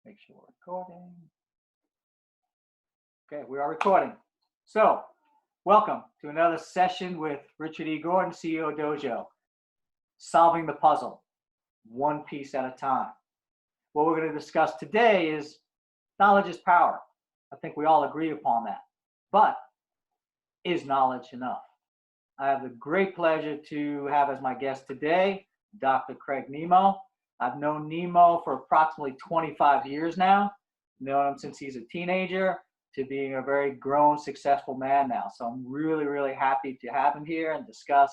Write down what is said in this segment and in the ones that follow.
Make sure we're recording. Okay, we are recording. So, welcome to another session with Richard E. Gordon, CEO of Dojo. Solving the puzzle, one piece at a time. What we're going to discuss today is knowledge is power. I think we all agree upon that. But is knowledge enough? I have the great pleasure to have as my guest today, Dr. Craig Nemow. I've known Nemow for approximately 25 years now. Known him since he's a teenager to being a very grown, successful man now. So I'm really, really happy to have him here and discuss.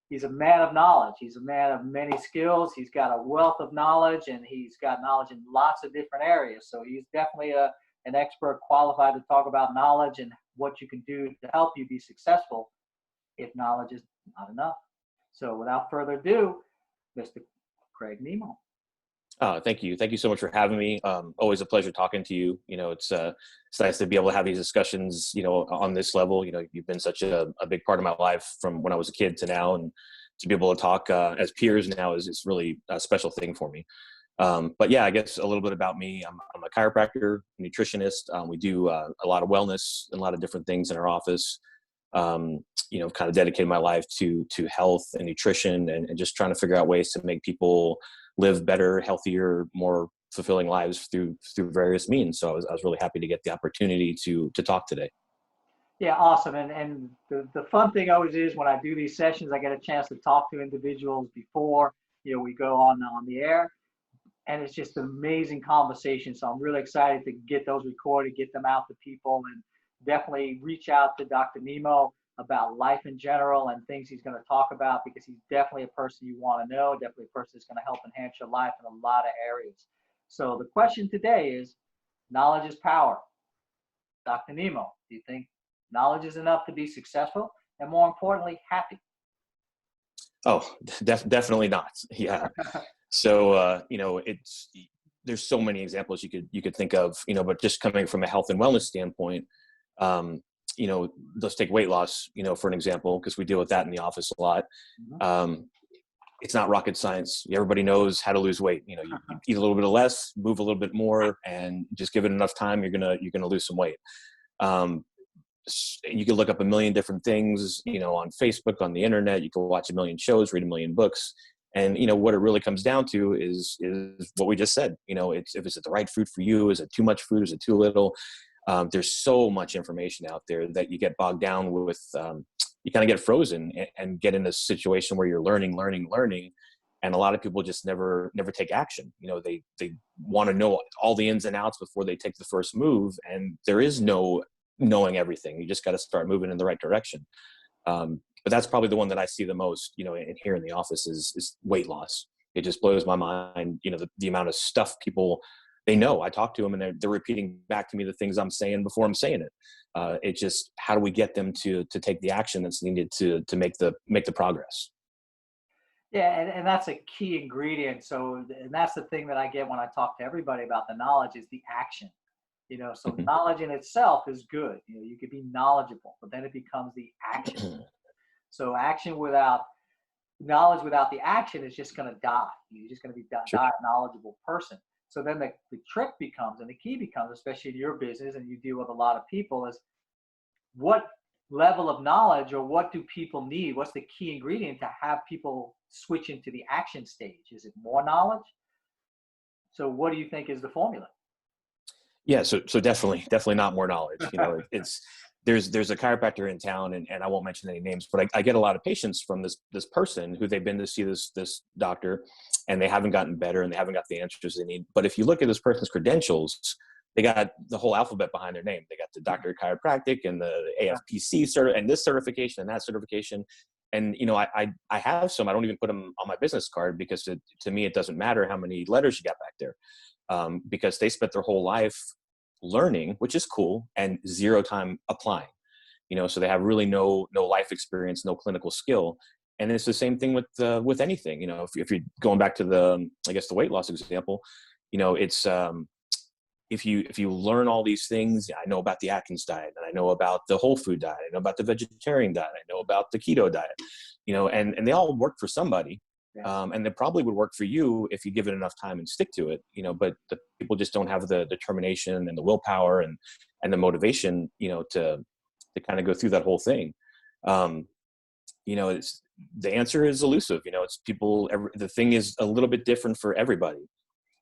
He's a man of knowledge. He's a man of many skills. He's got a wealth of knowledge, and he's got knowledge in lots of different areas. So he's definitely an expert qualified to talk about knowledge and what you can do to help you be successful if knowledge is not enough. So without further ado, Mr. Craig Nemow. Thank you. Thank you so much for having me. Always a pleasure talking to you. It's nice to be able to have these discussions, on this level. You've been such a big part of my life from when I was a kid to now, and to be able to talk as peers now is really a special thing for me. But yeah, I guess a little bit about me. I'm a chiropractor, nutritionist. We do a lot of wellness and a lot of different things in our office. Kind of dedicated my life to health and nutrition and just trying to figure out ways to make people live better, healthier, more fulfilling lives through various means. So I was really happy to get the opportunity to talk today. Yeah, awesome. And the fun thing always is when I do these sessions, I get a chance to talk to individuals before, we go on the air. And it's just an amazing conversation. So I'm really excited to get those recorded, get them out to people, and definitely reach out to Dr. Nemow about life in general and things he's going to talk about, because he's definitely a person you want to know, definitely a person that's going to help enhance your life in a lot of areas. So the question today is, knowledge is power. Dr. Nemow, do you think knowledge is enough to be successful and, more importantly, happy? Oh, definitely not. Yeah. So, there's so many examples you could think of, but just coming from a health and wellness standpoint, let's take weight loss, for an example, because we deal with that in the office a lot. It's not rocket science. Everybody knows how to lose weight. You eat a little bit less, move a little bit more, and just give it enough time, you're gonna lose some weight. You can look up a million different things, on Facebook, on the internet. You can watch a million shows, read a million books. And, what it really comes down to is what we just said. It's, if it's the right food for you, is it too much food? Is it too little? There's so much information out there that you get bogged down with. You kind of get frozen and get in a situation where you're learning. And a lot of people just never take action. They want to know all the ins and outs before they take the first move. And there is no knowing everything. You just got to start moving in the right direction. But that's probably the one that I see the most, in here in the office is weight loss. It just blows my mind, the amount of stuff people, they know. I talk to them and they're repeating back to me the things I'm saying before I'm saying it. It's just, how do we get them to take the action that's needed to make the progress? Yeah, and that's a key ingredient. So, and that's the thing that I get when I talk to everybody about the knowledge is the action. So knowledge in itself is good. You could be knowledgeable, but then it becomes the action. So knowledge without the action is just going to die. You're just going to be die a knowledgeable person. So then the trick becomes, and the key becomes, especially in your business, and you deal with a lot of people, is what level of knowledge or what do people need? What's the key ingredient to have people switch into the action stage? Is it more knowledge? So what do you think is the formula? Yeah, so definitely not more knowledge. There's a chiropractor in town, and I won't mention any names, but I get a lot of patients from this person who they've been to see this doctor, and they haven't gotten better and they haven't got the answers they need. But if you look at this person's credentials, they got the whole alphabet behind their name. They got the Doctor of Chiropractic and the AFPC and this certification and that certification. And I have some. I don't even put them on my business card because to me it doesn't matter how many letters you got back there, because they spent their whole life learning, which is cool, and zero time applying. So they have really no life experience, no clinical skill. And it's the same thing with anything. If you're going back to the weight loss example, it's if you learn all these things. I know about the Atkins diet, and I know about the whole food diet, I know about the vegetarian diet, I know about the keto diet, and they all work for somebody. Yeah. And it probably would work for you if you give it enough time and stick to it, but the people just don't have the determination and the willpower and the motivation, to kind of go through that whole thing. Um, it's, the answer is elusive. It's people, the thing is a little bit different for everybody.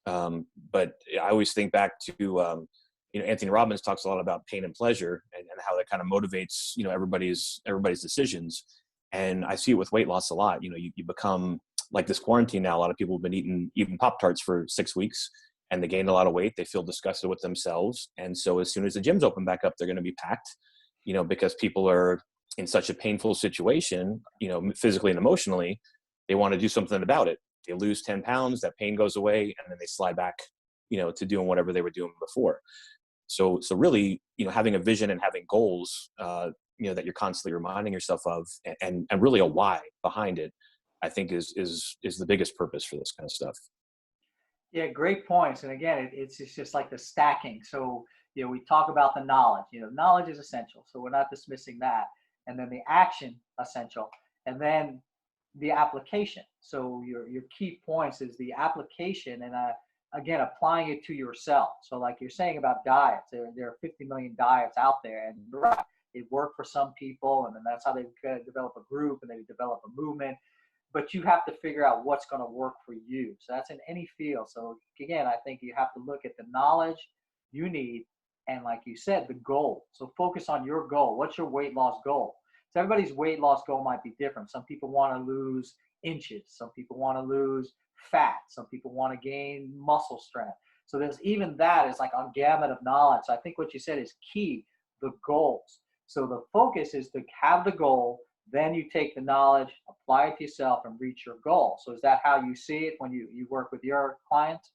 But I always think back to, Anthony Robbins talks a lot about pain and pleasure and how that kind of motivates, everybody's decisions. And I see it with weight loss a lot. You become like this quarantine now. A lot of people have been eating Pop-Tarts for 6 weeks and they gained a lot of weight. They feel disgusted with themselves. And so as soon as the gyms open back up, they're going to be packed, because people are in such a painful situation, physically and emotionally. They want to do something about it. They lose 10 pounds, that pain goes away, and then they slide back, to doing whatever they were doing before. So really, having a vision and having goals, that you're constantly reminding yourself of, and really a why behind it, I think is the biggest purpose for this kind of stuff. Yeah, great points. And again, it's just like the stacking. So, we talk about the knowledge. Knowledge is essential. So we're not dismissing that. And then the action essential. And then the application. So your key points is the application and again, applying it to yourself. So like you're saying about diets, there are 50 million diets out there, and right, it worked for some people, and then that's how they develop a group and they develop a movement. But you have to figure out what's going to work for you. So that's in any field. So again, I think you have to look at the knowledge you need, and like you said, the goal. So focus on your goal. What's your weight loss goal? So everybody's weight loss goal might be different. Some people want to lose inches. Some people want to lose fat. Some people want to gain muscle strength. So there's even that is like a gamut of knowledge. So I think what you said is key, the goals. So the focus is to have the goal, then you take the knowledge, apply it to yourself, and reach your goal. So is that how you see it when you work with your clients?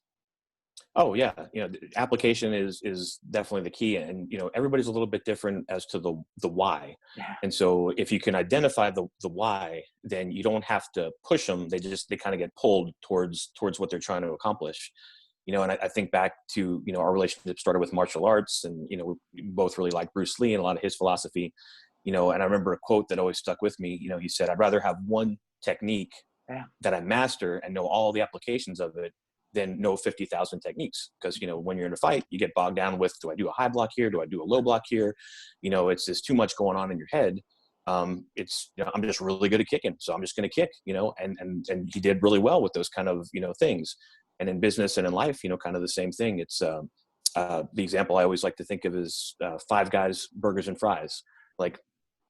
Oh yeah, the application is definitely the key, and everybody's a little bit different as to the why. Yeah. And so if you can identify the why, then you don't have to push them. They kind of get pulled towards what they're trying to accomplish. And I think back to our relationship started with martial arts, and we both really like Bruce Lee and a lot of his philosophy. And I remember a quote that always stuck with me. He said, "I'd rather have one technique Yeah. that I master and know all the applications of it than know 50,000 techniques." Because, when you're in a fight, you get bogged down with, do I do a high block here? Do I do a low block here? It's just too much going on in your head. It's, I'm just really good at kicking, so I'm just going to kick, and he did really well with those kind of, things. And in business and in life, kind of the same thing. It's the example I always like to think of is Five Guys burgers and fries. Like,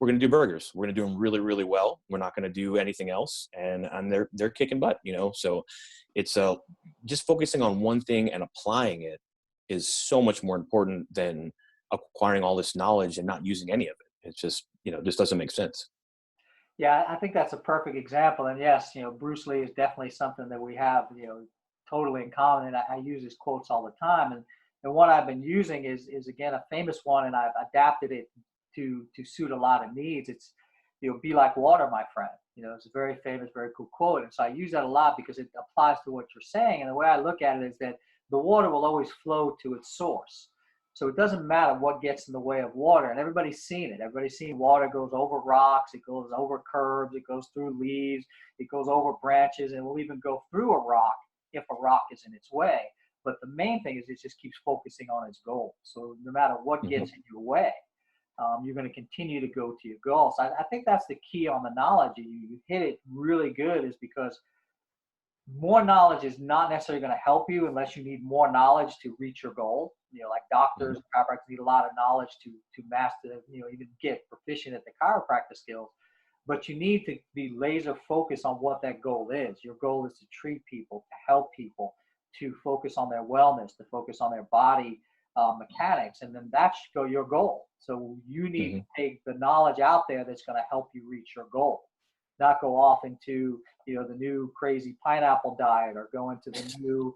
we're going to do burgers. We're going to do them really, really well. We're not going to do anything else. And they're kicking butt, so it's just focusing on one thing and applying it is so much more important than acquiring all this knowledge and not using any of it. It's just, just doesn't make sense. Yeah, I think that's a perfect example. And yes, Bruce Lee is definitely something that we have, totally in common. And I use his quotes all the time. And what I've been using is again, a famous one, and I've adapted it to suit a lot of needs. It's, be like water, my friend. It's a very famous, very cool quote. And so I use that a lot because it applies to what you're saying. And the way I look at it is that the water will always flow to its source. So it doesn't matter what gets in the way of water. And everybody's seen it. Everybody's seen water goes over rocks. It goes over curbs. It goes through leaves. It goes over branches. And it will even go through a rock if a rock is in its way. But the main thing is it just keeps focusing on its goal. So no matter what gets in your way, you're going to continue to go to your goals. I think that's the key on the knowledge. You hit it really good, is because more knowledge is not necessarily going to help you unless you need more knowledge to reach your goal. Like doctors, chiropractors need a lot of knowledge to master, even get proficient at the chiropractor skills. But you need to be laser focused on what that goal is. Your goal is to treat people, to help people, to focus on their wellness, to focus on their body mechanics, and then that's your goal. So you need to take the knowledge out there that's going to help you reach your goal, not go off into the new crazy pineapple diet or go into the new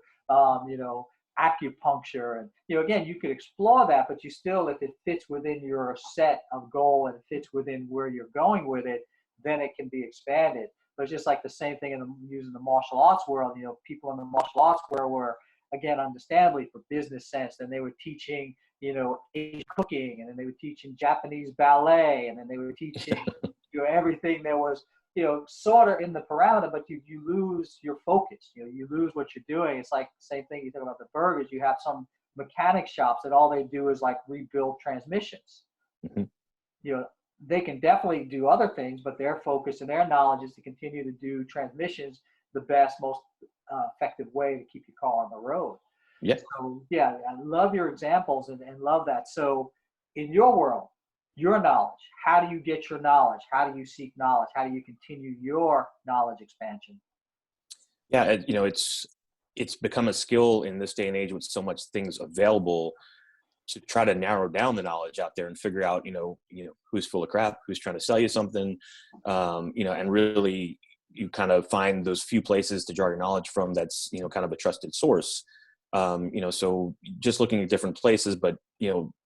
acupuncture. And again, you could explore that, but you still, if it fits within your set of goal and it fits within where you're going with it, then it can be expanded. But it's just like the same thing using the martial arts world. People in the martial arts world were, again, understandably for business sense, then they were teaching, Asian cooking, and then they were teaching Japanese ballet, and then they were teaching, everything there was sort of in the parameter, but you lose your focus. You lose what you're doing. It's like the same thing you talk about the burgers. You have some mechanic shops that all they do is like rebuild transmissions. Mm-hmm. They can definitely do other things, but their focus and their knowledge is to continue to do transmissions the best, most effective way to keep your car on the road. Yeah. So yeah, I love your examples and love that. So in your world, your knowledge, how do you get your knowledge? How do you seek knowledge? How do you continue your knowledge expansion? Yeah. It's become a skill in this day and age with so much things available to try to narrow down the knowledge out there and figure out, who's full of crap, who's trying to sell you something, and really you kind of find those few places to draw your knowledge from that's, kind of a trusted source. So just looking at different places, but,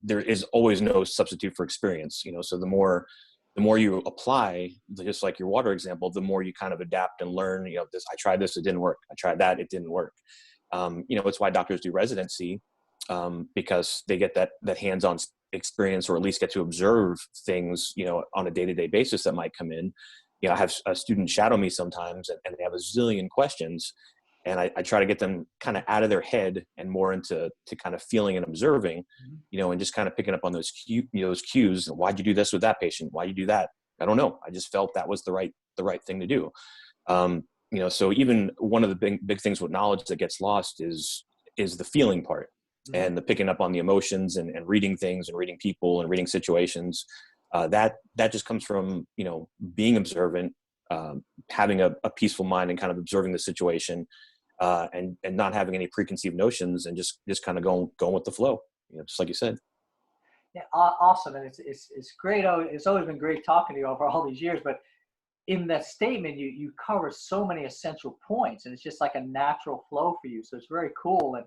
there is always no substitute for experience, so the more you apply, just like your water example, the more you kind of adapt and learn, I tried this, it didn't work. I tried that, it didn't work. It's why doctors do residency, because they get that hands-on experience, or at least get to observe things, on a day-to-day basis that might come in. I have a student shadow me sometimes, and they have a zillion questions, and I try to get them kind of out of their head and more into kind of feeling and observing, and just kind of picking up on those cues. Why'd you do this with that patient? Why'd you do that? I don't know. I just felt that was the right thing to do. So even one of the big things with knowledge that gets lost is the feeling part, and the picking up on the emotions and reading things and reading people and reading situations. That just comes from, being observant, having a peaceful mind and kind of observing the situation, and not having any preconceived notions, and just kind of going with the flow, just like you said. Yeah, awesome. And it's great. It's always been great talking to you over all these years, but in that statement, you cover so many essential points, and it's just like a natural flow for you. So it's very cool. And,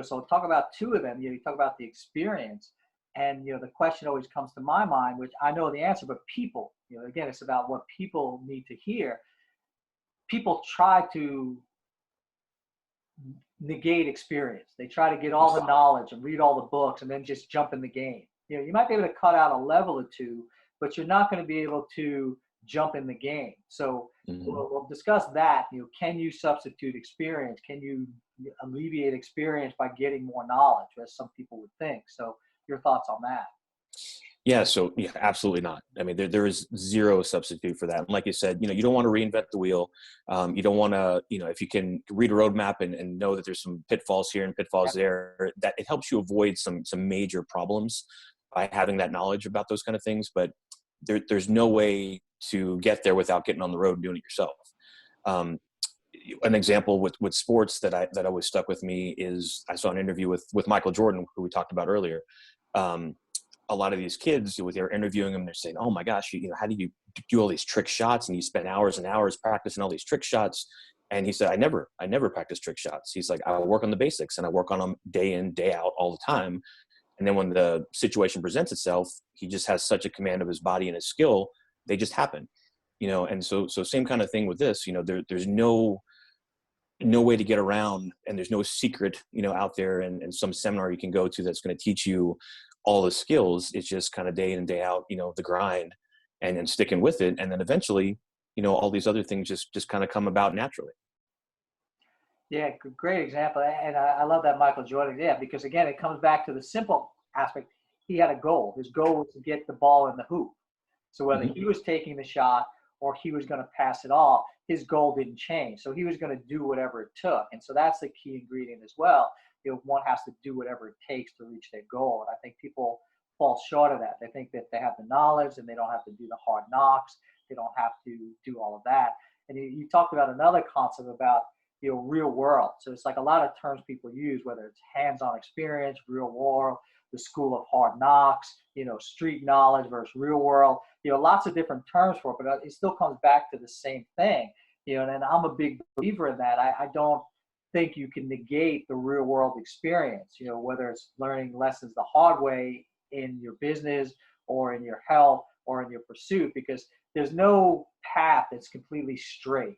so talk about two of them. You talk about the experience, and, the question always comes to my mind, which I know the answer, but people, again, it's about what people need to hear. People try to negate experience. They try to get all the knowledge and read all the books and then just jump in the game. You might be able to cut out a level or two, but you're not going to be able to jump in the game. So we'll discuss that. Can you substitute experience? Can you alleviate experience by getting more knowledge, as some people would think? So your thoughts on that? Yeah. So yeah, absolutely not. I mean, there is zero substitute for that. And like you said, you don't want to reinvent the wheel. You don't want to, if you can read a roadmap and know that there's some pitfalls here and pitfalls there, that it helps you avoid some major problems by having that knowledge about those kind of things. But there's no way to get there without getting on the road and doing it yourself. An example with sports that always stuck with me is I saw an interview with Michael Jordan, who we talked about earlier. A lot of these kids, they're interviewing him, they're saying, "Oh my gosh, how do you do all these trick shots? And you spend hours and hours practicing all these trick shots." And he said, I never practice trick shots. He's like, I work on the basics, and I work on them day in, day out, all the time. And then when the situation presents itself, he just has such a command of his body and his skill, they just happen. And so same kind of thing with this. There's no way to get around, and there's no secret, out there and some seminar you can go to that's going to teach you all the skills. It's just kind of day in and day out, the grind and sticking with it. And then eventually, all these other things just kind of come about naturally. Yeah, great example. And I love that Michael Jordan. Yeah, because again, it comes back to the simple aspect. He had a goal. His goal was to get the ball in the hoop. So whether he was taking the shot or he was going to pass it off, his goal didn't change. So he was going to do whatever it took. And so that's the key ingredient as well. One has to do whatever it takes to reach their goal. And I think people fall short of that. They think that they have the knowledge and they don't have to do the hard knocks. They don't have to do all of that. And you talked about another concept about, real world. So it's like a lot of terms people use, whether it's hands-on experience, real world, the school of hard knocks, street knowledge versus real world, lots of different terms for it, but it still comes back to the same thing, and I'm a big believer in that. I don't think you can negate the real world experience, whether it's learning lessons the hard way in your business or in your health or in your pursuit, because there's no path that's completely straight.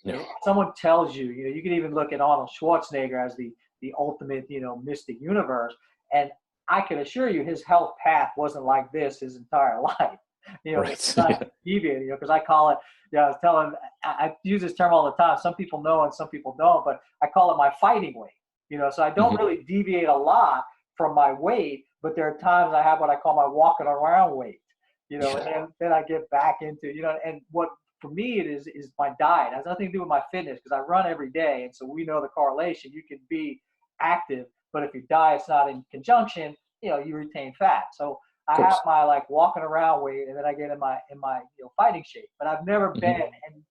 If someone tells you, you can even look at Arnold Schwarzenegger as the ultimate, Mr. Universe. And I can assure you his health path wasn't like this his entire life. It's Right. not deviating, because I call it, I was telling, I use this term all the time. Some people know and some people don't, but I call it my fighting weight, so I don't Hmm. really deviate a lot from my weight, but there are times I have what I call my walking around weight, Yeah. and then I get back into, and what for me it is my diet. It has nothing to do with my fitness because I run every day. And so we know the correlation. You can be active, but if your diet's not in conjunction, you retain fat. So Of I have course. my like walking around weight, and then I get in my fighting shape. But I've never been, Hmm. and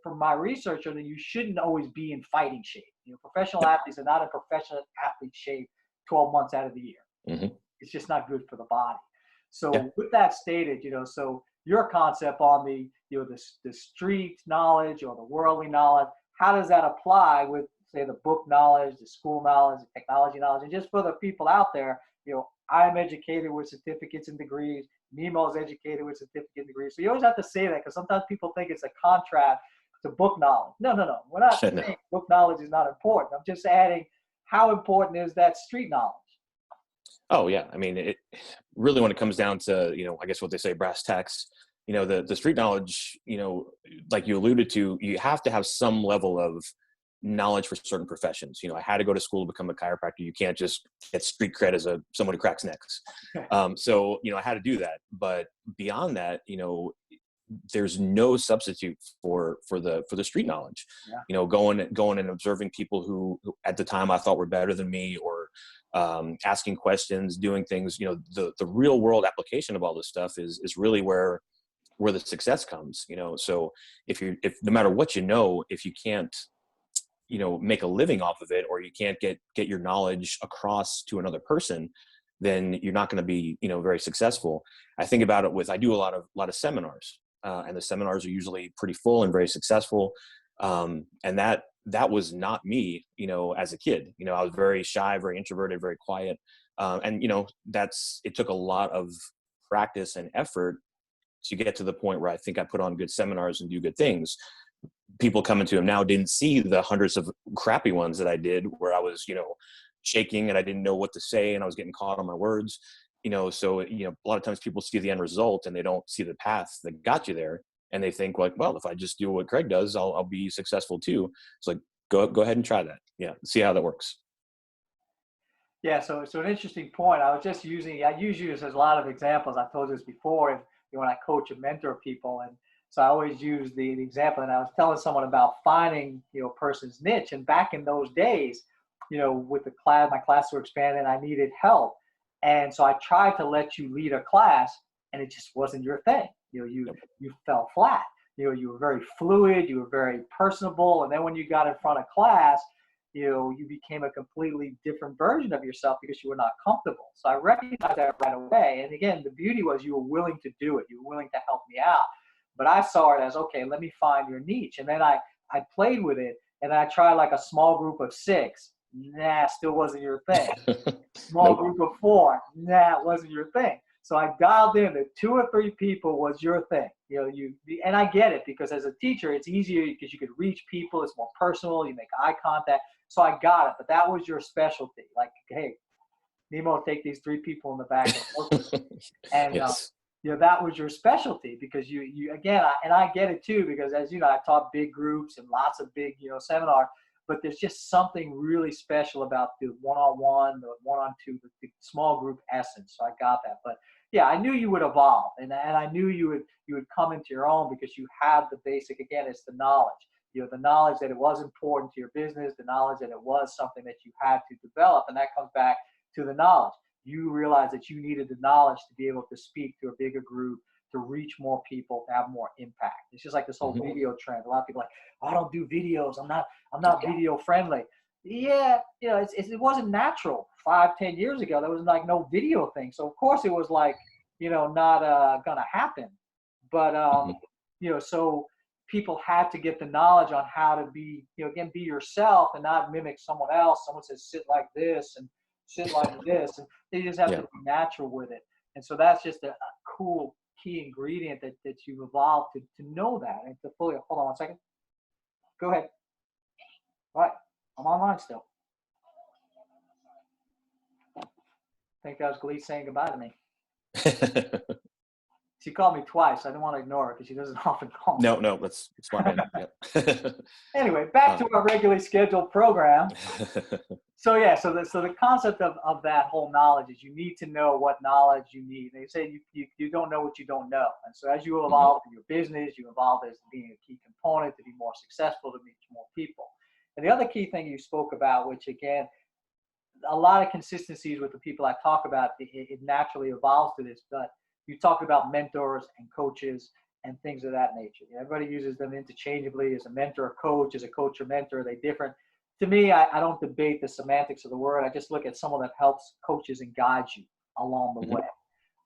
from my research, that you shouldn't always be in fighting shape. Professional No. athletes are not in professional athlete shape 12 months out of the year. Hmm. It's just not good for the body. Yeah. So with that stated, so your concept on the the street knowledge or the worldly knowledge, how does that apply with say the book knowledge, the school knowledge, the technology knowledge, and just for the people out there, I'm educated with certificates and degrees. Nemo's educated with certificate and degrees. So you always have to say that because sometimes people think it's a contrast to book knowledge. No, no, no. We're not No. saying book knowledge is not important. I'm just adding how important is that street knowledge. Oh yeah. I mean, it really, when it comes down to, I guess what they say, brass tacks, the street knowledge, like you alluded to, you have to have some level of knowledge for certain professions. I had to go to school to become a chiropractor. You can't just get street cred as someone who cracks necks. So, I had to do that. But beyond that, there's no substitute for the street knowledge. Yeah. Going and observing people who at the time I thought were better than me, or asking questions, doing things. The real world application of all this stuff is really where the success comes. So if no matter what, if you can't make a living off of it, or you can't get your knowledge across to another person, then you're not going to be very successful. I think about it I do a lot of seminars, and the seminars are usually pretty full and very successful. And that was not me as a kid. I was very shy, very introverted, very quiet. And it took a lot of practice and effort to get to the point where I think I put on good seminars and do good things. People coming to him now didn't see the hundreds of crappy ones that I did, where I was, shaking and I didn't know what to say and I was getting caught on my words. So a lot of times people see the end result and they don't see the path that got you there, and they think like, well, if I just do what Craig does, I'll be successful too. It's like, go ahead and try that. Yeah, see how that works. Yeah, so an interesting point. I use you as a lot of examples. I've told you this before, and when I coach and mentor people, and so I always use the example. And I was telling someone about finding a person's niche, and back in those days, with my classes were expanding, I needed help, and so I tried to let you lead a class, and it just wasn't your thing. You fell flat. You were very fluid, you were very personable, and then when you got in front of class, you became a completely different version of yourself because you were not comfortable. So I recognized that right away. And again, the beauty was you were willing to do it. You were willing to help me out. But I saw it as, okay, let me find your niche. And then I played with it, and I tried like a small group of 6. Nah, still wasn't your thing. Small Nope. group of 4. Nah, it wasn't your thing. So I dialed in that 2 or 3 people was your thing. And I get it because as a teacher, it's easier because you could reach people. It's more personal. You make eye contact. So I got it, but that was your specialty. Like, hey, Nemow, take these 3 people in the back and work with them. And Yes. that was your specialty because you again, and I get it too because as you know, I taught big groups and lots of big seminars. But there's just something really special about the one-on-one, the one-on-two, the small group essence. So I got that. But yeah, I knew you would evolve, and I knew you would come into your own because you had the basic. Again, it's the knowledge. The knowledge that it was important to your business, the knowledge that it was something that you had to develop, and that comes back to the knowledge. You realized that you needed the knowledge to be able to speak to a bigger group, to reach more people, to have more impact. It's just like this whole Mhm. video trend. A lot of people are like, oh, I don't do videos. I'm not video friendly. Yeah, it wasn't natural 5, 10 years ago. There was like no video thing. So of course it was like, not gonna happen. But Mhm. so people had to get the knowledge on how to be, again, be yourself and not mimic someone else. Someone says sit like this and sit like this, and they just have to Yeah. be natural with it. And so that's just a cool key ingredient that you've evolved to know that and to fully hold on one second. Go ahead. All right. I'm online still. I think that was Glee saying goodbye to me. She called me twice. I didn't want to ignore her because she doesn't often call me. No, that's smart, man. Yep. Anyway, back to our regularly scheduled program. So yeah, so the concept of that whole knowledge is you need to know what knowledge you need. They say you don't know what you don't know. And so as you evolve in your business, you evolve as being a key component to be more successful, to reach more people. And the other key thing you spoke about, which again, a lot of consistencies with the people I talk about, it naturally evolves to this, but you talk about mentors and coaches and things of that nature. Everybody uses them interchangeably as a mentor, a coach, as a coach or mentor. They're different. To me, I don't debate the semantics of the word. I just look at someone that helps coaches and guides you along the way.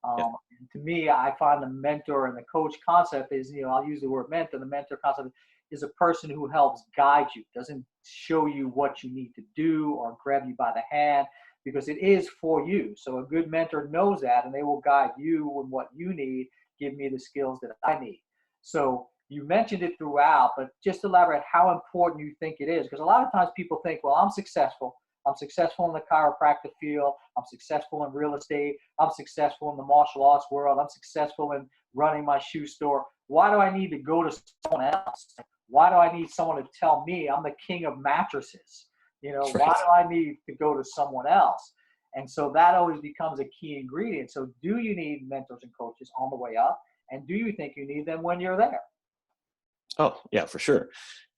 And to me, I find the mentor and the coach concept is, I'll use the word mentor. The mentor concept is a person who helps guide you, doesn't show you what you need to do or grab you by the hand, because it is for you. So a good mentor knows that, and they will guide you in what you need, give me the skills that I need. So you mentioned it throughout, but just elaborate how important you think it is. Because a lot of times people think, well, I'm successful. I'm successful in the chiropractic field. I'm successful in real estate. I'm successful in the martial arts world. I'm successful in running my shoe store. Why do I need to go to someone else? Why do I need someone to tell me I'm the king of mattresses? Right. Why do I need to go to someone else? And so that always becomes a key ingredient. So do you need mentors and coaches on the way up? And do you think you need them when you're there? Oh, yeah, for sure.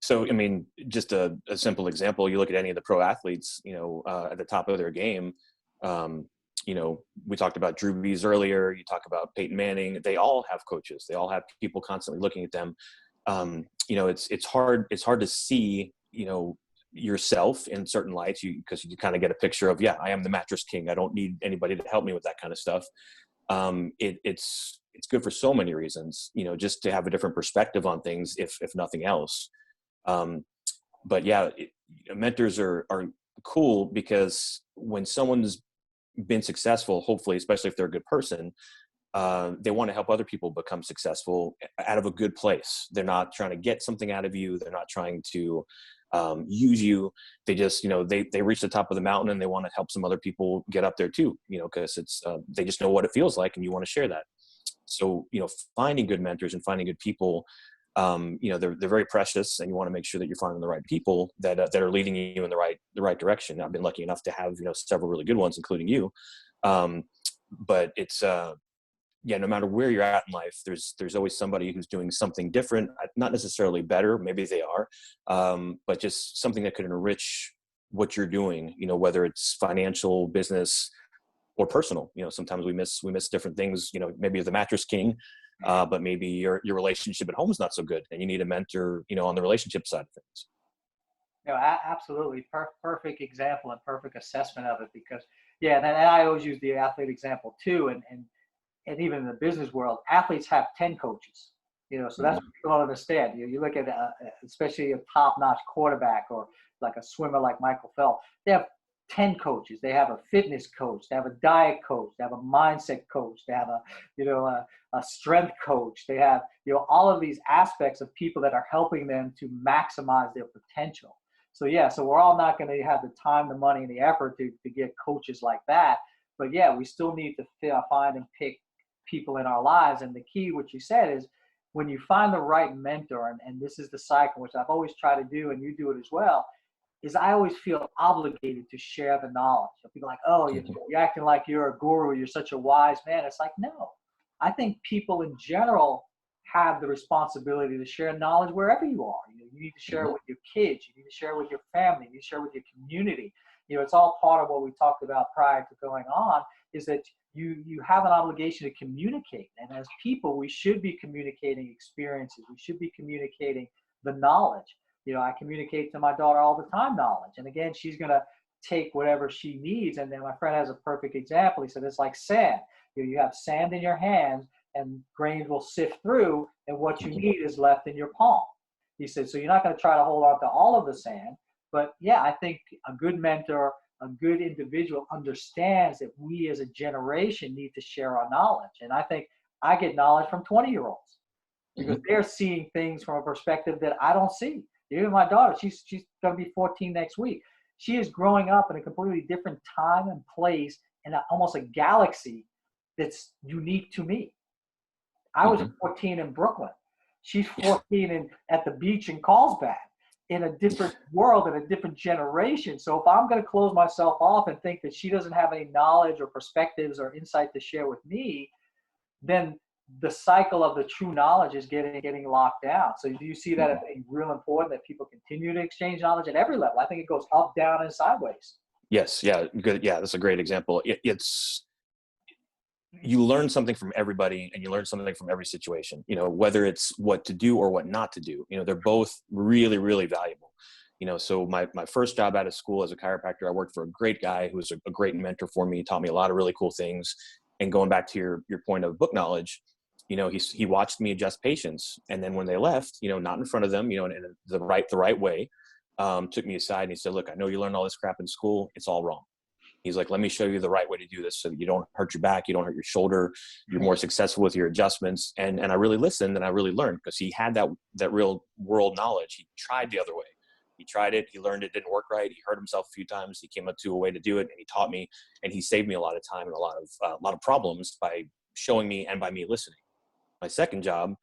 So, I mean, just a simple example, you look at any of the pro athletes, at the top of their game, we talked about Drew Brees earlier, you talk about Peyton Manning, they all have coaches. They all have people constantly looking at them. It's hard to see, yourself in certain lights, because you kind of get a picture of, I am the mattress king. I don't need anybody to help me with that kind of stuff. It's good for so many reasons, just to have a different perspective on things, if nothing else. But yeah, mentors are cool, because when someone's been successful, hopefully, especially if they're a good person, they want to help other people become successful out of a good place. They're not trying to get something out of you. They're not trying to use you. They just, they reach the top of the mountain and they want to help some other people get up there too, because it's, they just know what it feels like, and you want to share that. So, finding good mentors and finding good people, they're very precious, and you want to make sure that you're finding the right people that are leading you in the right direction. I've been lucky enough to have, several really good ones, including you. But it's, no matter where you're at in life, there's always somebody who's doing something different, not necessarily better, maybe they are, but just something that could enrich what you're doing, whether it's financial, business, or personal. Sometimes we miss different things. Maybe you're the mattress king, but maybe your relationship at home is not so good, and you need a mentor, on the relationship side of things. Absolutely. Perfect example and perfect assessment of it, because, and I always use the athlete example too. And even in the business world, athletes have 10 coaches, so that's what people don't understand. You look at, especially a top-notch quarterback or like a swimmer like Michael Phelps, they have 10 coaches. They have a fitness coach, they have a diet coach, they have a mindset coach, they have a strength coach. They have, all of these aspects of people that are helping them to maximize their potential. So so we're all not going to have the time, the money, and the effort to get coaches like that. But we still need to find and pick people in our lives. And the key, what you said, is when you find the right mentor, and this is the cycle, which I've always tried to do, and you do it as well, is I always feel obligated to share the knowledge. People are like, oh, you're acting like you're a guru, you're such a wise man. It's like, no. I think people in general have the responsibility to share knowledge wherever you are. You need to share it with your kids. You need to share it with your family. You need to share it with your community. It's all part of what we talked about prior to going on, is that you have an obligation to communicate. And as people, we should be communicating experiences. We should be communicating the knowledge. I communicate to my daughter all the time knowledge. And again, she's going to take whatever she needs. And then my friend has a perfect example. He said, it's like sand. You have sand in your hands, and grains will sift through, and what you need is left in your palm. He said, so you're not going to try to hold on to all of the sand. But I think a good mentor, a good individual understands that we as a generation need to share our knowledge. And I think I get knowledge from 20-year-olds because they're seeing things from a perspective that I don't see. Even my daughter, she's going to be 14 next week. She is growing up in a completely different time and place, and almost a galaxy that's unique to me. I was Hmm. 14 in Brooklyn. She's Yeah. 14 at the beach in Carlsbad, in a different world, in a different generation. So if I'm going to close myself off and think that she doesn't have any knowledge or perspectives or insight to share with me, then the cycle of the true knowledge is getting locked down. So do you see that as Mhm. being real important, that people continue to exchange knowledge at every level? I think it goes up, down, and sideways. Yes. Yeah. Good. Yeah. That's a great example. It's, you learn something from everybody and you learn something from every situation, whether it's what to do or what not to do. They're both really, really valuable. So my first job out of school as a chiropractor, I worked for a great guy who was a great mentor for me, taught me a lot of really cool things. And going back to your point of book knowledge, he watched me adjust patients. And then when they left, not in front of them, in the right way, took me aside and he said, look, I know you learned all this crap in school. It's all wrong. He's like, let me show you the right way to do this so that you don't hurt your back, you don't hurt your shoulder, you're more successful with your adjustments. And I really listened and I really learned, because he had that real world knowledge. He tried the other way. He tried it, he learned it didn't work right. He hurt himself a few times. He came up to a way to do it and he taught me, and he saved me a lot of time and a lot of problems by showing me and by me listening. My second job,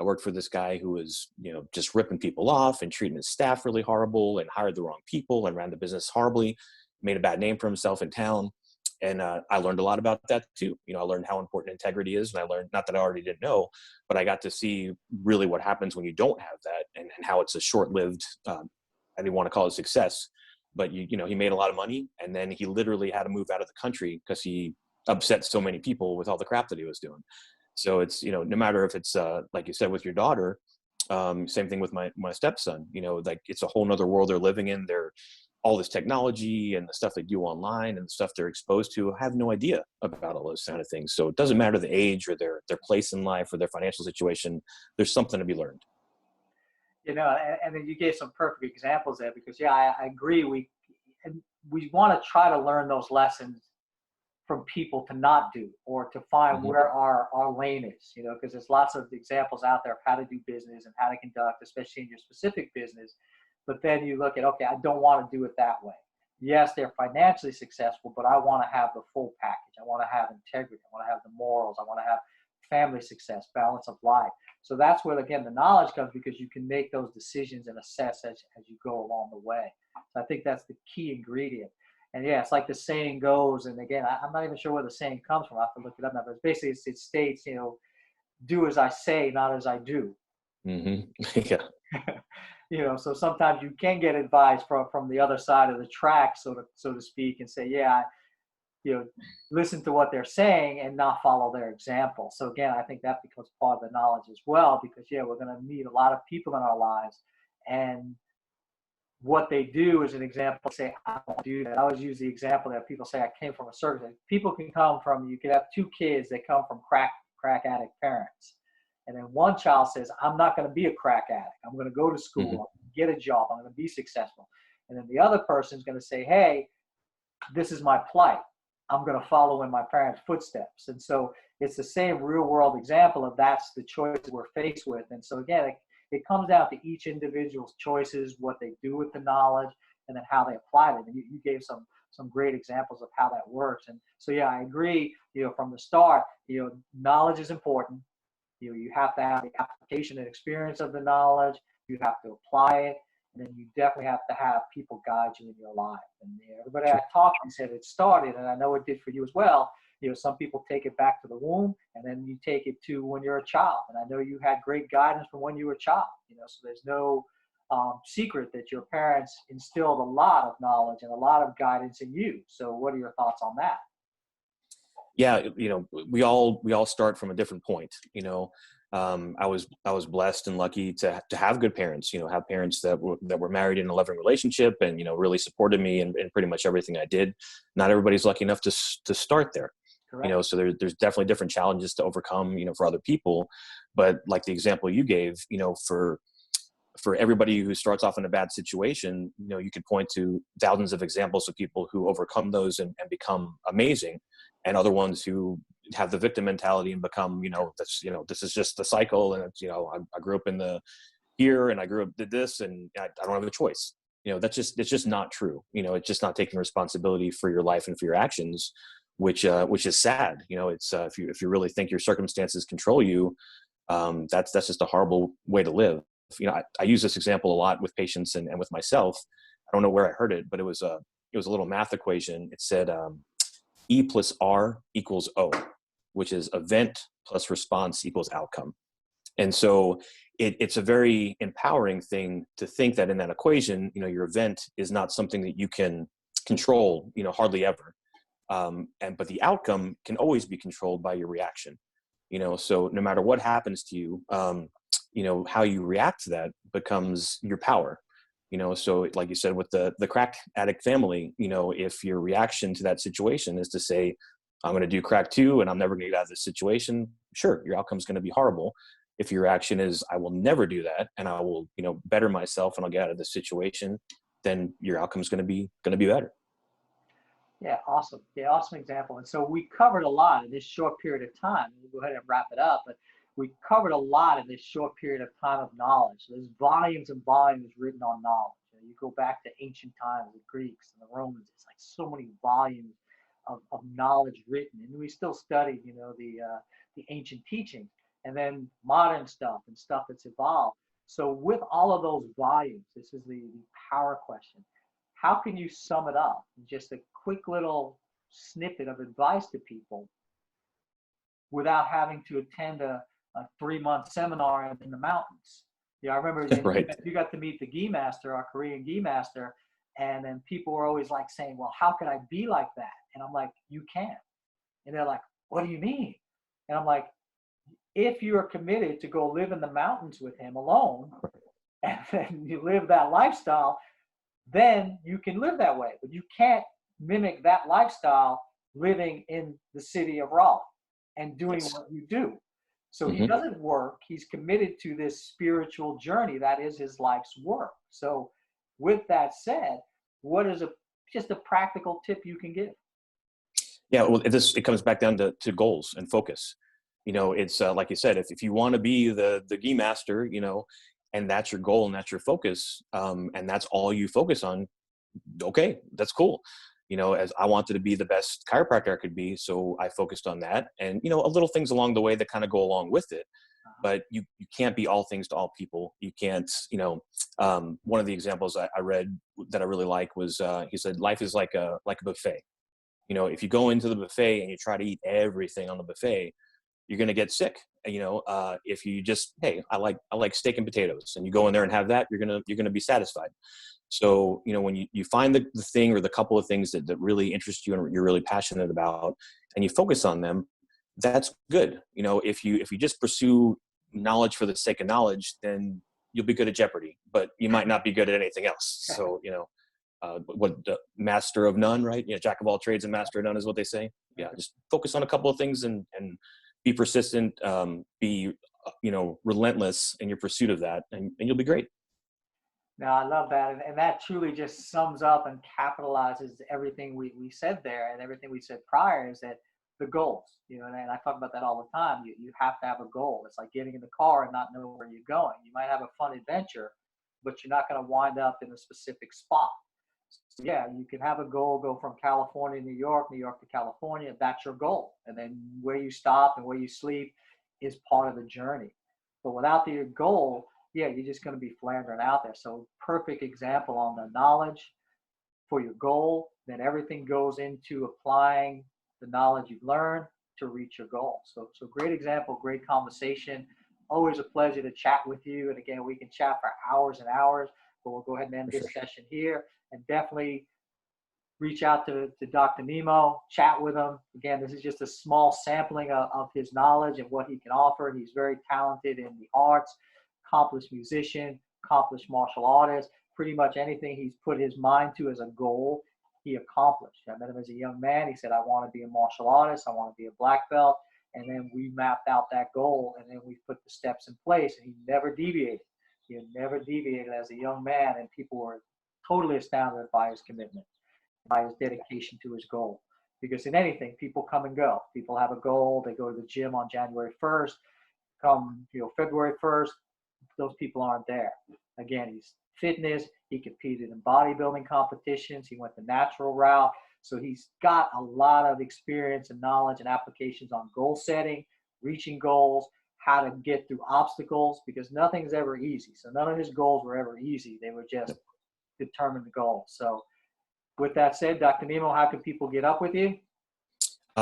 I worked for this guy who was, just ripping people off and treating his staff really horrible and hired the wrong people and ran the business horribly, made a bad name for himself in town. And I learned a lot about that too. I learned how important integrity is. And I learned, not that I already didn't know, but I got to see really what happens when you don't have that, and how it's a short-lived, I didn't want to call it success, but he made a lot of money. And then he literally had to move out of the country because he upset so many people with all the crap that he was doing. So it's, no matter if it's, like you said, with your daughter, same thing with my stepson, like it's a whole nother world they're living in. They're all this technology and the stuff they do online and the stuff they're exposed to. I have no idea about all those kind of things. So it doesn't matter the age or their place in life or their financial situation. There's something to be learned. And then you gave some perfect examples there, because yeah, I agree. We want to try to learn those lessons from people to not do, or to find Mm-hmm. where our lane is, because there's lots of examples out there of how to do business and how to conduct, especially in your specific business. But then you look at, okay, I don't want to do it that way. Yes, they're financially successful, but I want to have the full package. I want to have integrity. I want to have the morals. I want to have family success, balance of life. So that's where, again, the knowledge comes, because you can make those decisions and assess as you go along the way. So I think that's the key ingredient. And yeah, it's like the saying goes, and again, I'm not even sure where the saying comes from. I have to look it up now, but it's basically, it states, do as I say, not as I do. Mm-hmm. Yeah. So sometimes you can get advice from the other side of the track, so to speak, and say, yeah, listen to what they're saying and not follow their example. So again, I think that becomes part of the knowledge as well, because yeah, we're going to meet a lot of people in our lives, and what they do is an example. Say, I don't do that. I always use the example that people say, I came from a circus. People can come from, you could have two kids that come from crack addict parents. And then one child says, I'm not going to be a crack addict. I'm going to go to school, Mm-hmm. I'm going to get a job, I'm going to be successful. And then the other person is going to say, hey, this is my plight. I'm going to follow in my parents' footsteps. And so it's the same real world example of, that's the choice we're faced with. And so again, it comes down to each individual's choices, what they do with the knowledge, and then how they apply it. And you gave some great examples of how that works. And so, yeah, I agree, from the start, knowledge is important. You have to have the application and experience of the knowledge. You have to apply it. And then you definitely have to have people guide you in your life. And everybody I talked to said it started, and I know it did for you as well. Some people take it back to the womb, and then you take it to when you're a child. And I know you had great guidance from when you were a child. So there's no secret that your parents instilled a lot of knowledge and a lot of guidance in you. So what are your thoughts on that? Yeah, we all start from a different point. I was blessed and lucky to have good parents. Have parents that were married in a loving relationship, and really supported me in pretty much everything I did. Not everybody's lucky enough to start there. Correct. So there's definitely different challenges to overcome. For other people, but like the example you gave, for everybody who starts off in a bad situation, you could point to thousands of examples of people who overcome those and become amazing, and other ones who have the victim mentality and become, this is just the cycle. And it's, I grew up here and I grew up did this, and I don't have a choice. It's just not true. It's just not taking responsibility for your life and for your actions. which is sad. It's if you really think your circumstances control you, that's just a horrible way to live. I use this example a lot with patients and with myself. I don't know where I heard it, but it was a little math equation. It said E plus R equals O, which is event plus response equals outcome. And so it's a very empowering thing to think that in that equation, your event is not something that you can control, hardly ever. But the outcome can always be controlled by your reaction. So no matter what happens to you, how you react to that becomes your power. So like you said, with the crack addict family, if your reaction to that situation is to say, I'm going to do crack too, and I'm never going to get out of this situation, sure, your outcome's going to be horrible. If your reaction is, I will never do that, and I will, better myself and I'll get out of this situation, then your outcome's going to be better. Yeah, awesome. Yeah, awesome example. And so we covered a lot in this short period of time. We'll go ahead and wrap it up, but we covered a lot in this short period of time of knowledge. There's volumes and volumes written on knowledge. You go back to ancient times, the Greeks and the Romans, it's like so many volumes of knowledge written. And we still study, the ancient teachings, and then modern stuff and stuff that's evolved. So with all of those volumes, this is the power question. How can you sum it up? Just a quick little snippet of advice to people without having to attend a 3-month seminar in the mountains. I remember Right. you got to meet the gi master, our Korean gi master, and then people were always like saying, well, how could I be like that? And I'm like, you can. And they're like, what do you mean? And I'm like, if you are committed to go live in the mountains with him alone, and then you live that lifestyle, then you can live that way. But you can't mimic that lifestyle living in the city of Raleigh and doing what you do. So he doesn't work. He's committed to this spiritual journey. That is his life's work. So with that said, what is just a practical tip you can give? Yeah, well, it comes back down to goals and focus. It's like you said, if you want to be the gi master, and that's your goal and that's your focus, and that's all you focus on, okay, that's cool. As I wanted to be the best chiropractor I could be, so I focused on that, and a little things along the way that kind of go along with it. But you can't be all things to all people. You can't. One of the examples I read that I really like was he said, life is like a buffet. If you go into the buffet and you try to eat everything on the buffet, you're going to get sick. If you just, hey, I like steak and potatoes, and you go in there and have that, you're going to be satisfied. So, when you find the thing or the couple of things that really interest you and you're really passionate about, and you focus on them, that's good. If you just pursue knowledge for the sake of knowledge, then you'll be good at Jeopardy, but you might not be good at anything else. So, master of none, right? Jack of all trades and master of none is what they say. Yeah. Just focus on a couple of things and be persistent, be, relentless in your pursuit of that, and you'll be great. No, I love that. And that truly just sums up and capitalizes everything we said there, and everything we said prior is that the goals, and I talk about that all the time. You have to have a goal. It's like getting in the car and not knowing where you're going. You might have a fun adventure, but you're not going to wind up in a specific spot. So yeah, you can have a goal, go from California to New York to California. That's your goal. And then where you stop and where you sleep is part of the journey. But without your goal, yeah, you're just going to be floundering out there. So perfect example on the knowledge for your goal. Then everything goes into applying the knowledge you've learned to reach your goal. So great example, great conversation. Always a pleasure to chat with you. And again, we can chat for hours and hours, but we'll go ahead and end this session here. And definitely reach out to Dr. Nemow, chat with him. Again, this is just a small sampling of his knowledge and what he can offer. He's very talented in the arts, accomplished musician, accomplished martial artist. Pretty much anything he's put his mind to as a goal, he accomplished. I met him as a young man. He said, I want to be a martial artist. I want to be a black belt. And then we mapped out that goal, and then we put the steps in place, and he never deviated. He never deviated as a young man, and people were totally astounded by his commitment, by his dedication to his goal. Because in anything, people come and go. People have a goal. They go to the gym on January 1st. Come, February 1st, those people aren't there. Again, he's fitness. He competed in bodybuilding competitions. He went the natural route. So he's got a lot of experience and knowledge and applications on goal setting, reaching goals, how to get through obstacles, because nothing's ever easy. So none of his goals were ever easy. They were just determined goals. So with that said, Dr. Nemow, how can people get up with you?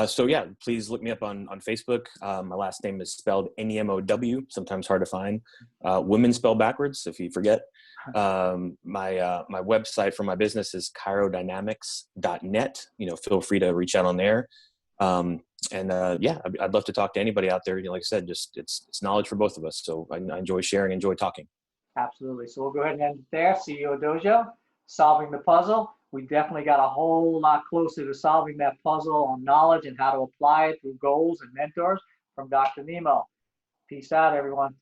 So yeah, please look me up on Facebook. My last name is spelled Nemow, sometimes hard to find. Women spell backwards, if you forget. My website for my business is chirodynamics.net. Feel free to reach out on there. Yeah, I'd love to talk to anybody out there. Like I said, just it's knowledge for both of us. So I enjoy sharing, enjoy talking. Absolutely. So we'll go ahead and end it there. CEO Dojo, solving the puzzle. We definitely got a whole lot closer to solving that puzzle on knowledge and how to apply it through goals and mentors from Dr. Nemow. Peace out, everyone.